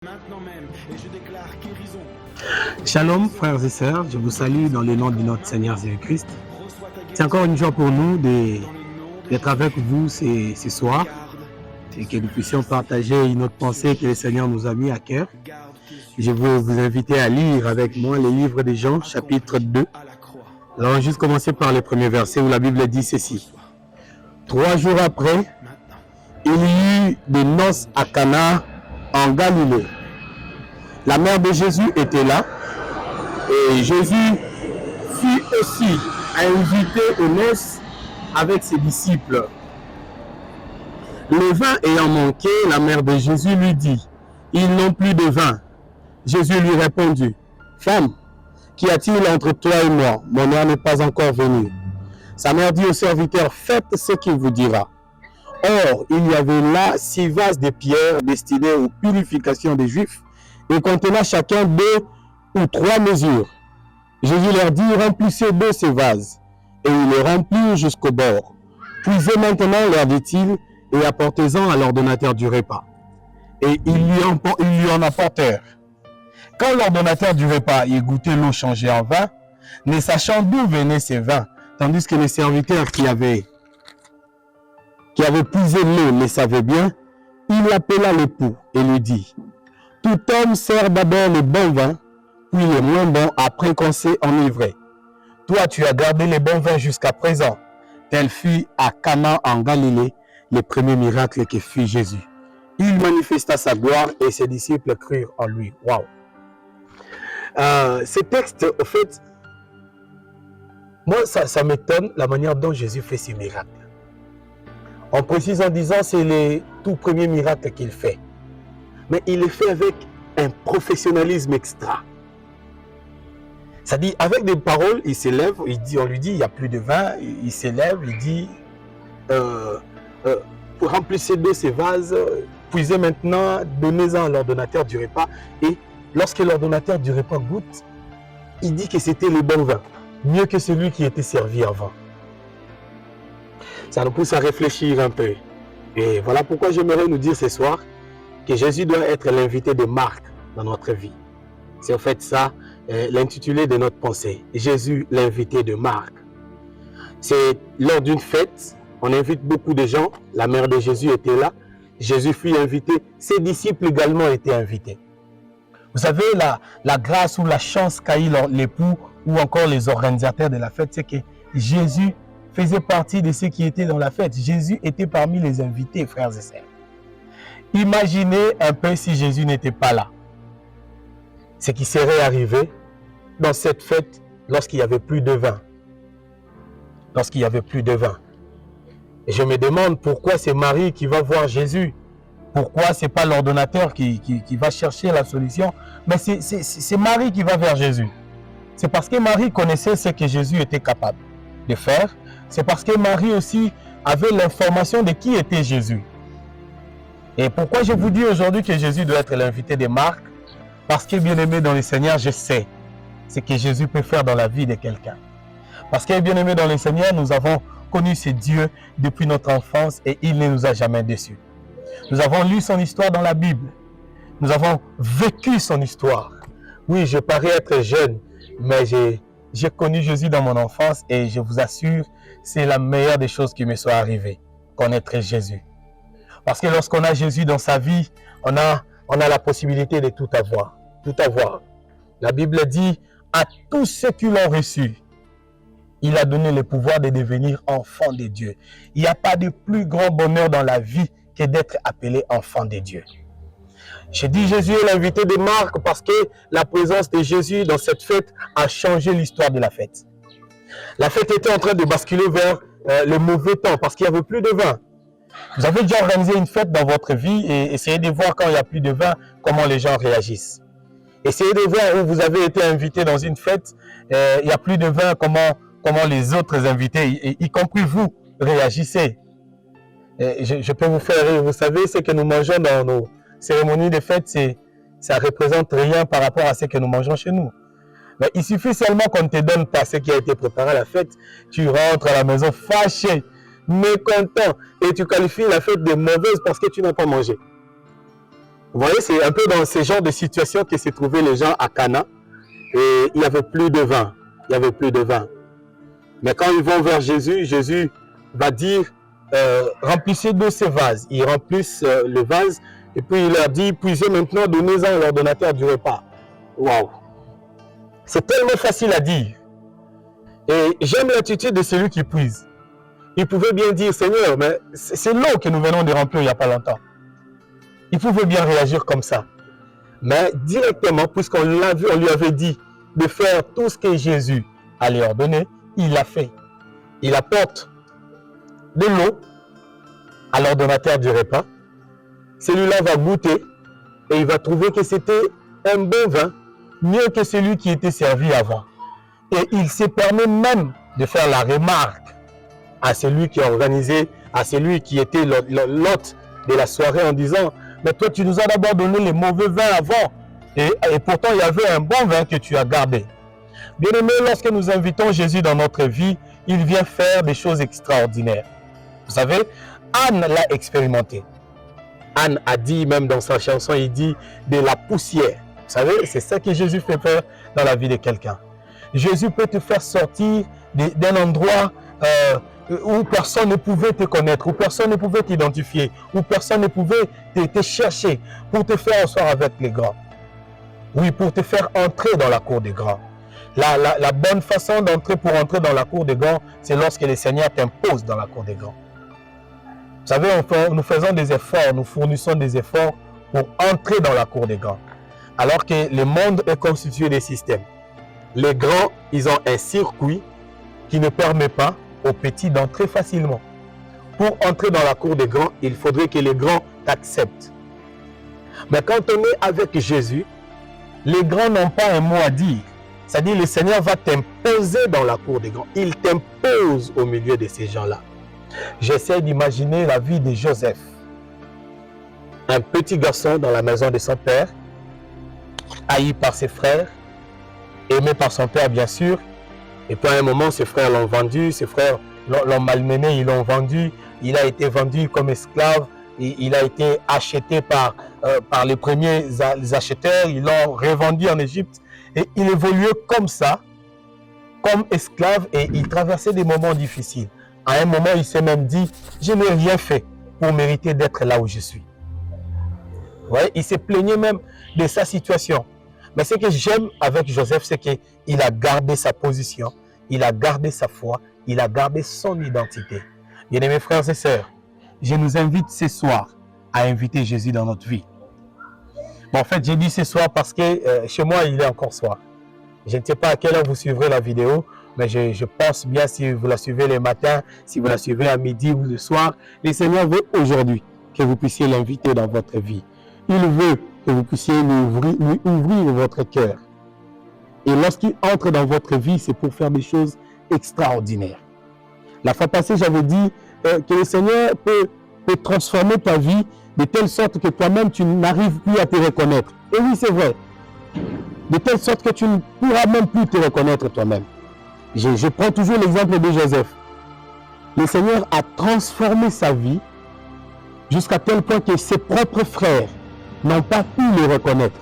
Maintenant même, et je déclare guérison. Shalom frères et sœurs, je vous salue dans le nom de notre Seigneur Jésus-Christ. C'est encore une joie pour nous d'être avec vous ce soir et que nous puissions partager une autre pensée que le Seigneur nous a mis à cœur. Je veux vous inviter à lire avec moi le livre de Jean, chapitre 2. Alors, on va juste commencer par le premier verset où la Bible dit ceci. 3 jours après, il y eut des noces à Cana en Galilée. La mère de Jésus était là et Jésus fut aussi invité aux noces avec ses disciples. Le vin ayant manqué, la mère de Jésus lui dit, « Ils n'ont plus de vin. » Jésus lui répondit, « Femme, qu'y a-t-il entre toi et moi? Mon heure n'est pas encore venue. » Sa mère dit au serviteur, « Faites ce qu'il vous dira. » Or, il y avait là 6 vases de pierre destinés aux purifications des Juifs et contenant chacun 2 ou 3 mesures. Jésus leur dit, remplissez de ces vases. Et ils les remplirent jusqu'au bord. Puisez maintenant, leur dit-il, et apportez-en à l'ordonnateur du repas. Et ils lui en apportèrent. Quand l'ordonnateur du repas y goûtait l'eau changée en vin, ne sachant d'où venaient ces vins, tandis que les serviteurs qui avaient puisé l'eau le savaient bien, il appela l'époux et lui dit, « Tout homme sert d'abord le bon vin, puis le moins bon après qu'on s'est enivré. Toi, tu as gardé les bons vins jusqu'à présent. » Tel fut à Cana en Galilée le premier miracle que fit Jésus. Il manifesta sa gloire et ses disciples crurent en lui. Waouh! Ce texte, au fait, moi, ça m'étonne la manière dont Jésus fait ces miracles. On précise en disant c'est les tout premiers miracles qu'il fait. Mais il les fait avec un professionnalisme extra. C'est-à-dire, avec des paroles, il s'élève, on lui dit il n'y a plus de vin, il s'élève, il dit remplissez de ces vases, puisez maintenant, donnez-en à l'ordonnateur du repas. Et lorsque l'ordonnateur du repas goûte, il dit que c'était le bon vin, mieux que celui qui était servi avant. Ça nous pousse à réfléchir un peu. Et voilà pourquoi j'aimerais nous dire ce soir que Jésus doit être l'invité de Marc dans notre vie. C'est en fait ça l'intitulé de notre pensée. Jésus, l'invité de Marc. C'est lors d'une fête, on invite beaucoup de gens. La mère de Jésus était là. Jésus fut invité. Ses disciples également étaient invités. Vous savez, la grâce ou la chance qu'a eu l'époux ou encore les organisateurs de la fête, c'est que Jésus faisait partie de ceux qui étaient dans la fête. Jésus était parmi les invités, frères et sœurs. Imaginez un peu si Jésus n'était pas là. Ce qui serait arrivé dans cette fête lorsqu'il n'y avait plus de vin. Lorsqu'il n'y avait plus de vin. Et je me demande pourquoi c'est Marie qui va voir Jésus. Pourquoi ce n'est pas l'ordonnateur qui va chercher la solution. Mais c'est Marie qui va vers Jésus. C'est parce que Marie connaissait ce que Jésus était capable de faire. C'est parce que Marie aussi avait l'information de qui était Jésus. Et pourquoi je vous dis aujourd'hui que Jésus doit être l'invité de Marc? Parce que, bien-aimé dans le Seigneur, je sais ce que Jésus peut faire dans la vie de quelqu'un. Parce que, bien-aimé dans le Seigneur, nous avons connu ce Dieu depuis notre enfance et il ne nous a jamais déçus. Nous avons lu son histoire dans la Bible. Nous avons vécu son histoire. Oui, je parais être jeune, mais j'ai connu Jésus dans mon enfance et je vous assure, c'est la meilleure des choses qui me soit arrivée, connaître Jésus. Parce que lorsqu'on a Jésus dans sa vie, on a la possibilité de tout avoir. Tout avoir. La Bible dit, à tous ceux qui l'ont reçu, il a donné le pouvoir de devenir enfant de Dieu. Il n'y a pas de plus grand bonheur dans la vie que d'être appelé enfant de Dieu. J'ai dit Jésus est l'invité de Marc parce que la présence de Jésus dans cette fête a changé l'histoire de la fête. La fête était en train de basculer vers le mauvais temps parce qu'il n'y avait plus de vin. Vous avez déjà organisé une fête dans votre vie et essayez de voir quand il n'y a plus de vin, comment les gens réagissent. Essayez de voir où vous avez été invité dans une fête, il n'y a plus de vin, comment les autres invités, y compris vous, réagissez. Je peux vous faire rire. Vous savez, ce que nous mangeons dans nos cérémonies de fête, ça ne représente rien par rapport à ce que nous mangeons chez nous. Mais il suffit seulement qu'on ne te donne pas ce qui a été préparé à la fête. Tu rentres à la maison fâché, mécontent, et tu qualifies la fête de mauvaise parce que tu n'as pas mangé. Vous voyez, c'est un peu dans ce genre de situation que se trouvaient les gens à Cana. Et il n'y avait plus de vin. Il n'y avait plus de vin. Mais quand ils vont vers Jésus, Jésus va dire, remplissez de ces vases. Ils remplissent le vase et puis il leur dit, puisez maintenant, donnez-en à l'ordonnateur du repas. Waouh! C'est tellement facile à dire. Et j'aime l'attitude de celui qui puise. Il pouvait bien dire, Seigneur, mais c'est l'eau que nous venons de remplir il n'y a pas longtemps. Il pouvait bien réagir comme ça. Mais directement, puisqu'on l'a vu, on lui avait dit de faire tout ce que Jésus allait ordonner, il l'a fait. Il apporte de l'eau à l'ordonnateur du repas. Celui-là va goûter et il va trouver que c'était un bon vin, mieux que celui qui était servi avant. Et il se permet même de faire la remarque à celui qui a organisé, à celui qui était l'hôte de la soirée en disant « Mais toi, tu nous as d'abord donné les mauvais vins avant et pourtant il y avait un bon vin que tu as gardé. » Bien-aimés, lorsque nous invitons Jésus dans notre vie, il vient faire des choses extraordinaires. Vous savez, Anne l'a expérimenté. Anne a dit, même dans sa chanson, il dit de la poussière. Vous savez, c'est ça que Jésus fait faire dans la vie de quelqu'un. Jésus peut te faire sortir d'un endroit où personne ne pouvait te connaître, où personne ne pouvait t'identifier, où personne ne pouvait te chercher pour te faire asseoir avec les grands. Oui, pour te faire entrer dans la cour des grands. La bonne façon d'entrer pour entrer dans la cour des grands, c'est lorsque le Seigneur t'impose dans la cour des grands. Vous savez, nous faisons des efforts, nous fournissons des efforts pour entrer dans la cour des grands. Alors que le monde est constitué de systèmes. Les grands, ils ont un circuit qui ne permet pas aux petits d'entrer facilement. Pour entrer dans la cour des grands, il faudrait que les grands t'acceptent. Mais quand on est avec Jésus, les grands n'ont pas un mot à dire. C'est-à-dire le Seigneur va t'imposer dans la cour des grands. Il t'impose au milieu de ces gens-là. J'essaie d'imaginer la vie de Joseph. Un petit garçon dans la maison de son père, haï par ses frères, aimé par son père bien sûr. Et puis à un moment, ses frères l'ont vendu, ses frères l'ont malmené, ils l'ont vendu. Il a été vendu comme esclave. Il a été acheté par les premiers acheteurs. Ils l'ont revendu en Égypte. Et il évoluait comme ça, comme esclave, et il traversait des moments difficiles. À un moment, il s'est même dit, je n'ai rien fait pour mériter d'être là où je suis. Ouais, il s'est plaigné même de sa situation. Mais ce que j'aime avec Joseph, c'est qu'il a gardé sa position, il a gardé sa foi, il a gardé son identité. Bien-aimés frères et sœurs, je nous invite ce soir à inviter Jésus dans notre vie. Bon, en fait, j'ai dit ce soir parce que chez moi, il est encore soir. Je ne sais pas à quelle heure vous suivrez la vidéo, mais je pense bien si vous la suivez le matin, si vous la suivez à midi ou le soir, le Seigneur veut aujourd'hui que vous puissiez l'inviter dans votre vie. Il veut que vous puissiez lui ouvrir votre cœur. Et lorsqu'il entre dans votre vie, c'est pour faire des choses extraordinaires. La fois passée, j'avais dit que le Seigneur peut transformer ta vie de telle sorte que toi-même, tu n'arrives plus à te reconnaître. Et oui, c'est vrai. De telle sorte que tu ne pourras même plus te reconnaître toi-même. Je prends toujours l'exemple de Joseph. Le Seigneur a transformé sa vie jusqu'à tel point que ses propres frères n'ont pas pu le reconnaître.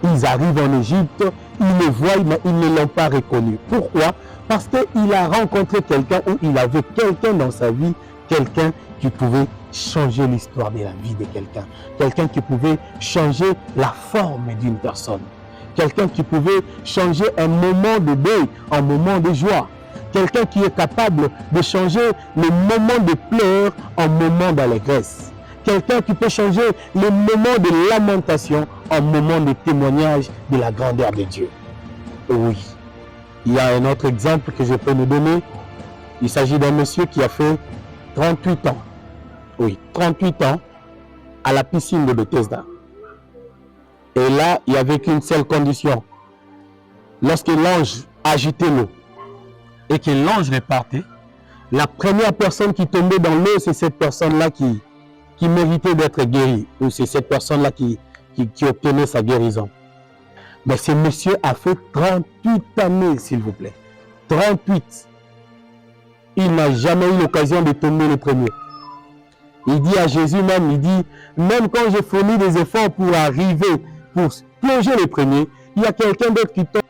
Ils arrivent en Égypte, ils le voient, mais ils ne l'ont pas reconnu. Pourquoi? Parce qu'il a rencontré quelqu'un, ou il avait quelqu'un dans sa vie, quelqu'un qui pouvait changer l'histoire de la vie de quelqu'un. Quelqu'un qui pouvait changer la forme d'une personne. Quelqu'un qui pouvait changer un moment de deuil en moment de joie. Quelqu'un qui est capable de changer le moment de pleurs en moment d'allégresse. Quelqu'un qui peut changer le moment de lamentation en moment de témoignage de la grandeur de Dieu. Oui, il y a un autre exemple que je peux nous donner. Il s'agit d'un monsieur qui a fait 38 ans. Oui, 38 ans à la piscine de Bethesda. Et là, il n'y avait qu'une seule condition. Lorsque l'ange agitait l'eau et que l'ange repartait, la première personne qui tombait dans l'eau, c'est cette personne-là qui méritait d'être guérie. Ou c'est cette personne-là qui obtenait sa guérison. Mais ce monsieur a fait 38 années, s'il vous plaît. 38. Il n'a jamais eu l'occasion de tomber le premier. Il dit à Jésus même, il dit, même quand j'ai fourni des efforts pour arriver, pour plonger les premiers, il y a quelqu'un d'autre qui tombe